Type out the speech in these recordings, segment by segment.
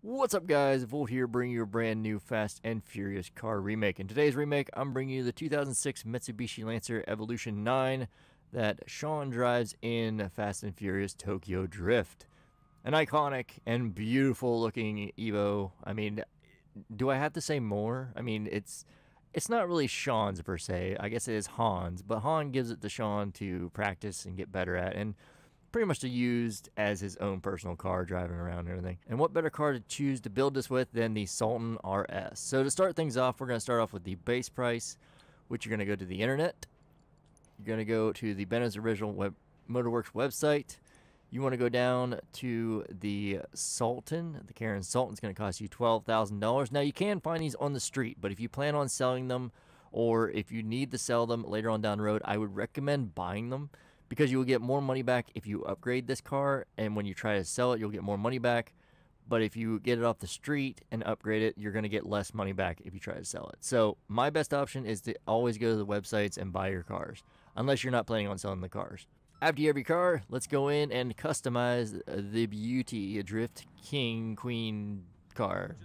What's up, guys? Volt here, bringing you a brand new Fast and Furious car remake. In today's remake, I'm bringing you the 2006 Mitsubishi Lancer Evolution IX that Sean drives in Fast and Furious Tokyo Drift. An iconic and beautiful looking Evo. I mean, do I have to say more? I mean, it's not really Sean's per se. I guess it is Han's, but Han gives it to Sean to practice and get better at, and pretty much used as his own personal car driving around and everything. And what better car to choose to build this with than the Sultan RS? So to start things off, we're going to start off with the base price, which you're going to go to the internet. You're going to go to the Bennett's Original Motorworks website. You want to go down to the Sultan. The Karen Sultan is going to cost you $12,000. Now, you can find these on the street, but if you plan on selling them, or if you need to sell them later on down the road, I would recommend buying them, because you will get more money back if you upgrade this car, and when you try to sell it, you'll get more money back. But if you get it off the street and upgrade it, you're going to get less money back if you try to sell it. So my best option is to always go to the websites and buy your cars, unless you're not planning on selling the cars. After you have your car, let's go in and customize the beauty, a Drift King Queen car.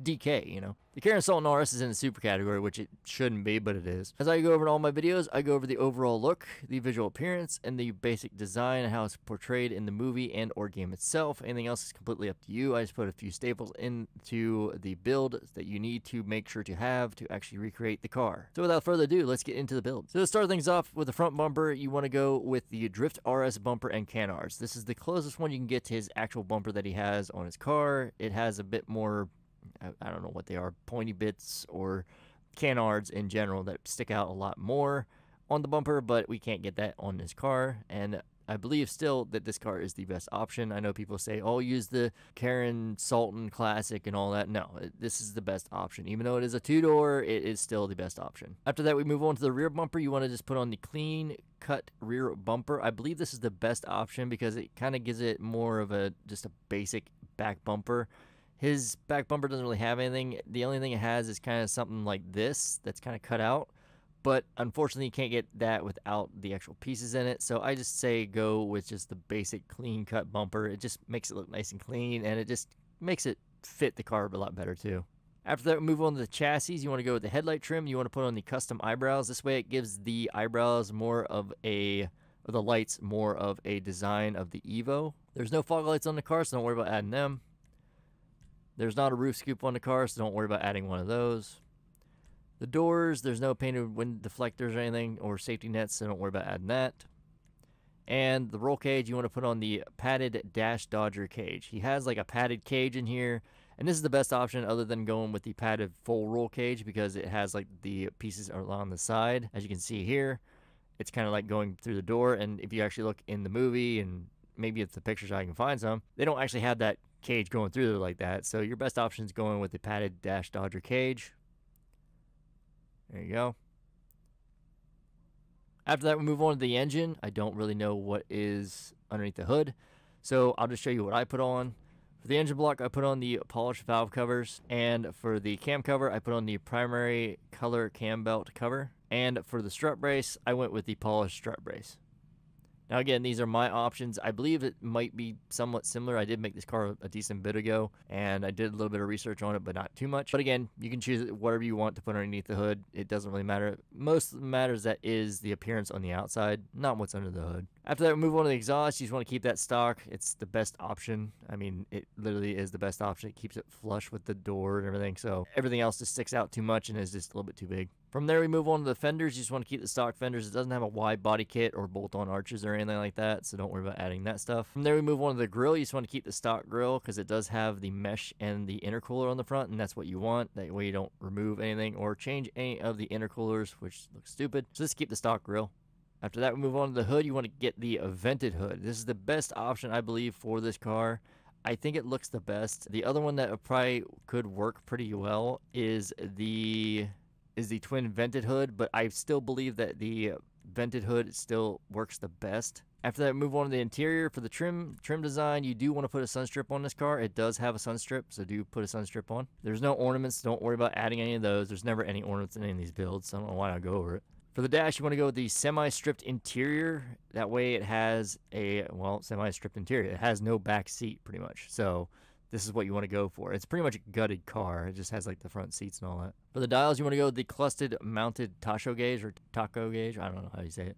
DK, you know. The Karen Sultan RS is in the super category, which it shouldn't be, but it is. As I go over in all my videos, I go over the overall look, the visual appearance, and the basic design, and how it's portrayed in the movie and or game itself. Anything else is completely up to you. I just put a few staples into the build that you need to make sure to have to actually recreate the car. So without further ado, let's get into the build. So to start things off with the front bumper, you want to go with the Drift RS bumper and canards. This is the closest one you can get to his actual bumper that he has on his car. It has a bit more, I don't know what they are, pointy bits or canards in general that stick out a lot more on the bumper, but we can't get that on this car, and I believe still that this car is the best option. I know people say, oh, use the Karen Sultan Classic and all that. No, this is the best option. Even though it is a two-door, it is still the best option. After that, we move on to the rear bumper. You want to just put on the clean cut rear bumper. I believe this is the best option because it kind of gives it more of a just a basic back bumper. His back bumper doesn't really have anything. The only thing it has is kind of something like this that's kind of cut out. But unfortunately, you can't get that without the actual pieces in it. So I just say go with just the basic clean cut bumper. It just makes it look nice and clean, and it just makes it fit the car a lot better too. After that, we move on to the chassis. You want to go with the headlight trim. You want to put on the custom eyebrows. This way it gives the eyebrows more of a, or the lights more of a design of the Evo. There's no fog lights on the car, so don't worry about adding them. There's not a roof scoop on the car, so don't worry about adding one of those. The doors, there's no painted wind deflectors or anything, or safety nets, so don't worry about adding that. And the roll cage, you want to put on the padded dash dodger cage. He has like a padded cage in here, and this is the best option other than going with the padded full roll cage, because it has like the pieces along the side. As you can see here, it's kind of like going through the door, and if you actually look in the movie, and maybe if the pictures I can find some, they don't actually have that cage going through there like that. So your best option is going with the padded dash dodger cage. There you go. After that, we move on to the engine. I don't really know what is underneath the hood, so I'll just show you what I put on. For the engine block, I put on the polished valve covers, and for the cam cover, I put on the primary color cam belt cover, and for the strut brace, I went with the polished strut brace. Now again, these are my options. I believe it might be somewhat similar. I did make this car a decent bit ago, and I did a little bit of research on it, but not too much. But again, you can choose whatever you want to put underneath the hood. It doesn't really matter. Most matters that is the appearance on the outside, not what's under the hood. After that, we move on to the exhaust. You just want to keep that stock. It's the best option. I mean, it literally is the best option. It keeps it flush with the door and everything, so everything else just sticks out too much and is just a little bit too big. From there, we move on to the fenders. You just want to keep the stock fenders. It doesn't have a wide body kit or bolt-on arches or anything like that, so don't worry about adding that stuff. From there, we move on to the grill. You just want to keep the stock grill because it does have the mesh and the intercooler on the front, and that's what you want. That way you don't remove anything or change any of the intercoolers, which looks stupid. So just keep the stock grill. After that, we move on to the hood. You want to get the vented hood. This is the best option, I believe, for this car. I think it looks the best. The other one that probably could work pretty well is the twin vented hood, but I still believe that the vented hood still works the best. After that, move on to the interior. For the trim design, you do want to put a sunstrip on this car. It does have a sunstrip, so do put a sunstrip on. There's no ornaments. Don't worry about adding any of those. There's never any ornaments in any of these builds, so I don't know why I go over it. For the dash, you want to go with the semi-stripped interior. That way it has a, well, semi-stripped interior. It has no back seat, pretty much. So this is what you want to go for. It's pretty much a gutted car. It just has like the front seats and all that. For the dials, you want to go with the clustered mounted Tasho gauge or taco gauge. I don't know how you say it.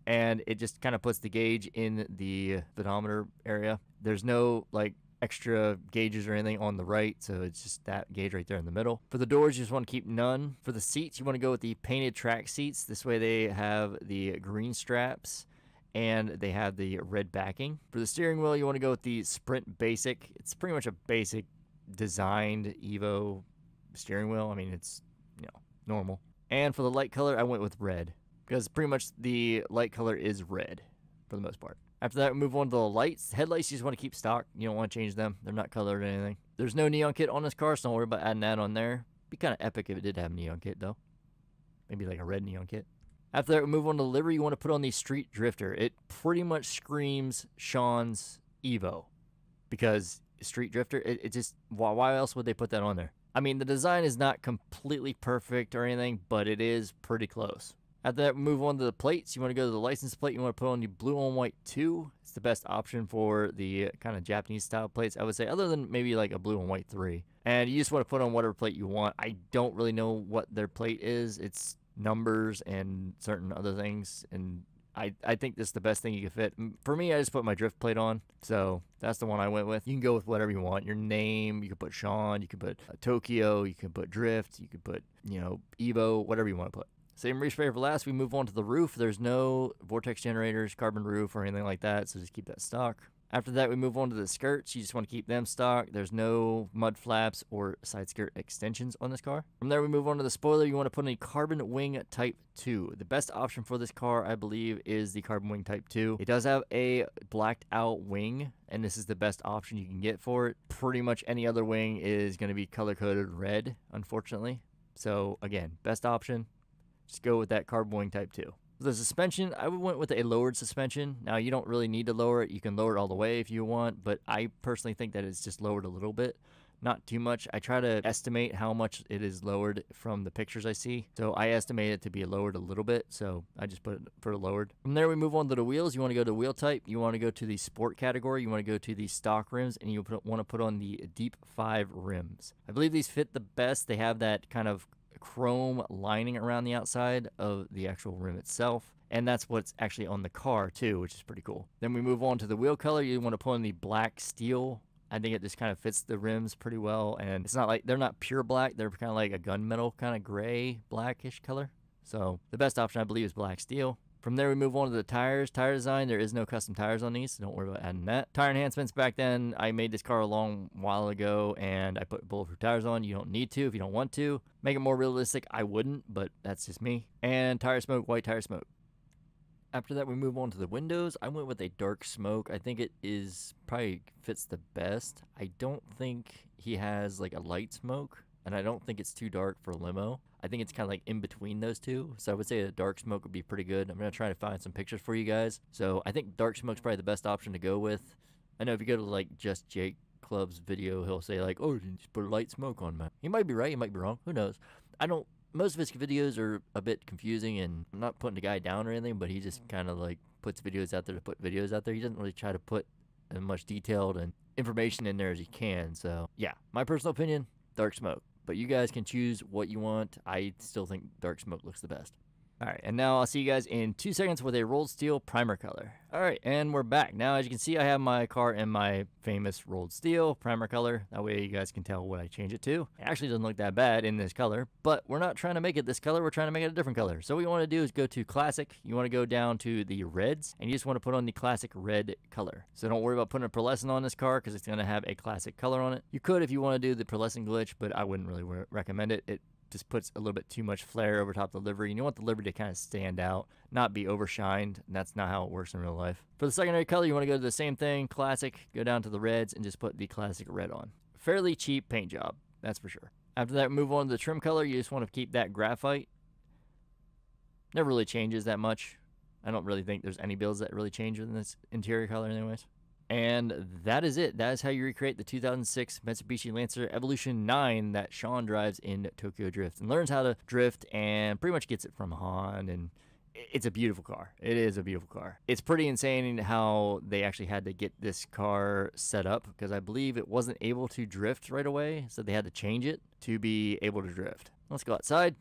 And it just kind of puts the gauge in the pedometer area. There's no like extra gauges or anything on the right, so it's just that gauge right there in the middle. For the doors, you just want to keep none. For the seats, you want to go with the painted track seats. This way they have the green straps and they have the red backing. For the steering wheel, you want to go with the Sprint Basic. It's pretty much a basic designed Evo steering wheel. I mean, it's, you know, normal. And for the light color, I went with red because pretty much the light color is red for the most part. After that, we move on to the lights. Headlights, you just want to keep stock. You don't want to change them. They're not colored or anything. There's no neon kit on this car, so don't worry about adding that on there. Be kind of epic if it did have a neon kit, though. Maybe like a red neon kit. After that, we move on to the livery. You want to put on the Street Drifter. It pretty much screams Sean's Evo because Street Drifter, it just, why else would they put that on there? I mean, the design is not completely perfect or anything, but it is pretty close. After that, we move on to the plates. You want to go to the license plate. You want to put on the blue on white 2. It's the best option for the kind of Japanese style plates, I would say, other than maybe like a blue on white 3. And you just want to put on whatever plate you want. I don't really know what their plate is. It's numbers and certain other things, and I think this is the best thing you can fit. For me, I just put my drift plate on, so that's the one I went with. You can go with whatever you want. Your name, you can put Sean, you can put Tokyo, you can put drift, you can put, you know, Evo, whatever you want to put. Same respray for last. We move on to the roof. There's no vortex generators, carbon roof, or anything like that, so just keep that stock. After that, we move on to the skirts. You just want to keep them stock. There's no mud flaps or side skirt extensions on this car. From there, we move on to the spoiler. You want to put in a Carbon Wing Type 2. The best option for this car, I believe, is the Carbon Wing Type 2. It does have a blacked out wing, and this is the best option you can get for it. Pretty much any other wing is going to be color-coded red, unfortunately. So, again, best option, just go with that Carbon Wing Type 2. The suspension, I went with a lowered suspension. Now, you don't really need to lower it. You can lower it all the way if you want, but I personally think that it's just lowered a little bit. Not too much. I try to estimate how much it is lowered from the pictures I see. So I estimate it to be lowered a little bit, so I just put it for lowered. From there, we move on to the wheels. You want to go to wheel type. You want to go to the sport category. You want to go to the stock rims, and you want to put on the Deep 5 rims. I believe these fit the best. They have that kind of chrome lining around the outside of the actual rim itself, and that's what's actually on the car too, which is pretty cool. Then we move on to the wheel color. You want to put on the black steel. I think it just kind of fits the rims pretty well, and it's not like they're not pure black. They're kind of like a gunmetal kind of gray blackish color. So the best option, I believe, is black steel. From there, we move on to the tires. Tire design, there is no custom tires on these, so don't worry about adding that. Tire enhancements, back then, I made this car a long while ago, and I put bulletproof tires on. You don't need to if you don't want to. Make it more realistic, I wouldn't, but that's just me. And tire smoke, white tire smoke. After that, we move on to the windows. I went with a dark smoke. I think it is probably fits the best. I don't think he has like a light smoke, and I don't think it's too dark for limo. I think it's kind of like in between those two. So I would say a dark smoke would be pretty good. I'm going to try to find some pictures for you guys. So I think dark smoke's probably the best option to go with. I know if you go to like Just Jake Club's video, he'll say like, oh, you just put a light smoke on, man. He might be right. He might be wrong. Who knows? Most of his videos are a bit confusing, and I'm not putting the guy down or anything, but he just kind of like puts videos out there to put videos out there. He doesn't really try to put as much detailed and information in there as he can. So yeah, my personal opinion, dark smoke. But you guys can choose what you want. I still think dark smoke looks the best. All right, and now I'll see you guys in 2 seconds with a rolled steel primer color. All right, and we're back. Now, as you can see, I have my car in my famous rolled steel primer color. That way you guys can tell what I change it to. It actually doesn't look that bad in this color, but we're not trying to make it this color. We're trying to make it a different color. So what you want to do is go to classic. You want to go down to the reds, and you just want to put on the classic red color. So don't worry about putting a pearlescent on this car because it's going to have a classic color on it. You could if you want to do the pearlescent glitch, but I wouldn't really recommend it. It just puts a little bit too much flare over top the livery, and you want the livery to kind of stand out, not be overshined, and that's not how it works in real life. For the secondary color, you want to go to the same thing, classic, go down to the reds, and just put the classic red on. Fairly cheap paint job, that's for sure. After that, move on to the trim color. You just want to keep that graphite. Never really changes that much. I don't really think there's any builds that really change in this interior color anyways. And that is it. That is how you recreate the 2006 Mitsubishi Lancer Evolution IX that Sean drives in Tokyo Drift and learns how to drift and pretty much gets it from Han and it's a beautiful car. It is a beautiful car. It's pretty insane how they actually had to get this car set up, because I believe it wasn't able to drift right away, so they had to change it to be able to drift. Let's go outside.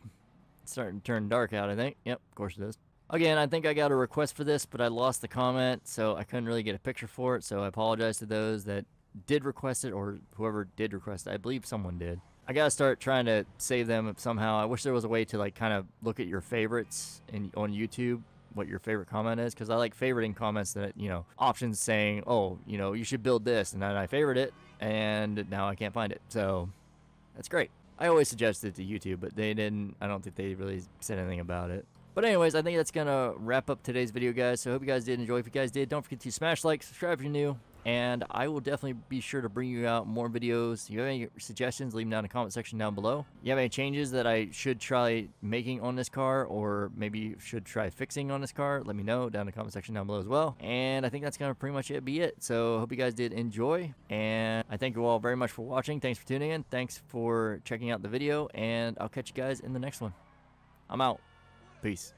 It's starting to turn dark out, I think. Yep, of course it is. Again, I think I got a request for this, but I lost the comment, so I couldn't really get a picture for it, so I apologize to those that did request it, or whoever did request it. I believe someone did. I gotta start trying to save them somehow. I wish there was a way to like kind of look at your favorites on YouTube, what your favorite comment is, because I like favoriting comments that, you know, options saying, oh, you know, you should build this, and then I favorite it, and now I can't find it. So that's great. I always suggest it to YouTube, but they didn't. I don't think they really said anything about it. But anyways, I think that's gonna wrap up today's video, guys. So I hope you guys did enjoy. If you guys did, don't forget to smash like, subscribe if you're new, and I will definitely be sure to bring you out more videos. If you have any suggestions, leave them down in the comment section down below. You have any changes that I should try making on this car, or maybe should try fixing on this car, let me know down in the comment section down below as well. And I think that's gonna pretty much be it. So I hope you guys did enjoy, and I thank you all very much for watching. Thanks for tuning in. Thanks for checking out the video, and I'll catch you guys in the next one. I'm out. Peace.